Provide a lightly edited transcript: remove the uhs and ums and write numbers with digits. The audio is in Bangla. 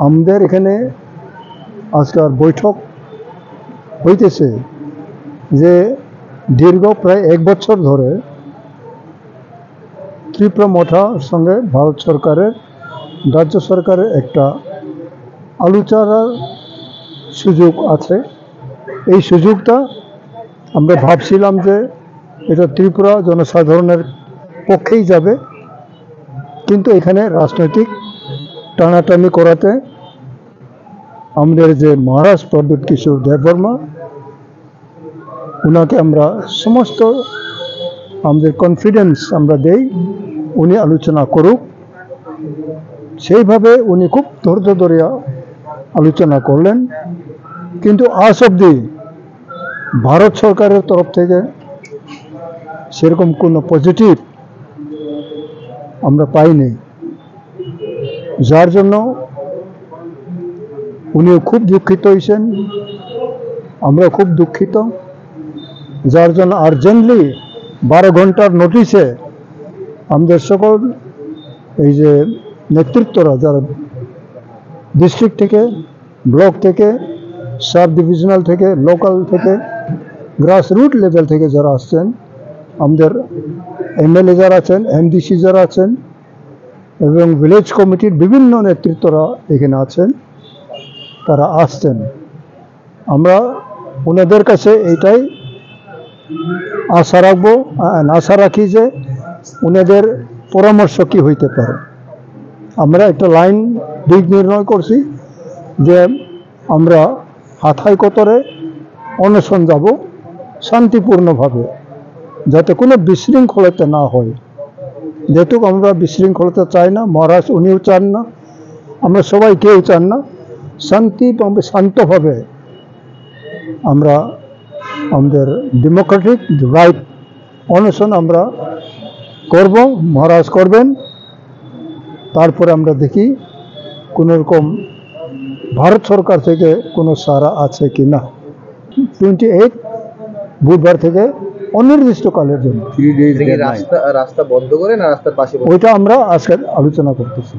আমাদের এখানে আজকাল বৈঠক হইতেছে যে দীর্ঘ প্রায় 1 বছর ধরে ত্রিপুরা মথার সঙ্গে ভারত সরকারের রাজ্য সরকারের একটা আলোচনার সুযোগ আছে। এই সুযোগটা আমরা ভাবছিলাম যে এটা ত্রিপুরা জনসাধারণের পক্ষেই যাবে, কিন্তু এখানে রাজনৈতিক টানাটানি করাতে আমাদের যে মহারাজ প্রদ্যুৎ কিশোর দেববর্মা, ওনাকে আমরা সমস্ত আমাদের কনফিডেন্স আমরা দেই উনি আলোচনা করুক। সেইভাবে উনি খুব ধৈর্য ধরে আলোচনা করলেন, কিন্তু আজ অবধি ভারত সরকারের তরফ থেকে সেরকম কোনো পজিটিভ আমরা পাইনি, যার জন্য উনিও খুব দুঃখিত হয়েছেন, আমরা খুব দুঃখিত। যার জন্য আর্জেন্টলি 12 ঘন্টার নোটিশে আমাদের সকল এই যে নেতৃত্বরা, যারা ডিস্ট্রিক্ট থেকে, ব্লক থেকে, সাব ডিভিশনাল থেকে, লোকাল থেকে, গ্রাসরুট লেভেল থেকে যারা আসছেন, আমাদের এমএলএ যারা আছেন, এমডিসি যারা আছেন এবং ভিলেজ কমিটির বিভিন্ন নেতৃত্বরা এখানে আছেন, তারা আসছেন। আমরা ওনাদের কাছে এইটাই আশা রাখি যে ওনাদের পরামর্শ কি হইতে পারে। আমরা একটা লাইন দিক নির্ণয় করছি যে আমরা হাথাই কতরে অনশন যাব শান্তিপূর্ণভাবে, যাতে কোনো বিশৃঙ্খলতা না হয়। যেহেতু আমরা বিশৃঙ্খলতা চাই না, মহারাজ উনিও চান না, আমরা সবাই কেউ চান না, শান্তভাবে আমরা আমাদের ডেমোক্রেটিক রাইট অনশন আমরা করব, মহারাজ করবেন। তারপরে আমরা দেখি কোনো রকম ভারত সরকার থেকে কোনো সাড়া আছে কি না। 28 বুধবার থেকে অনির্দিষ্টকালের জন্য রাস্তা বন্ধ করে না রাস্তার পাশে, ওইটা আমরা আজকে আলোচনা করতেছি।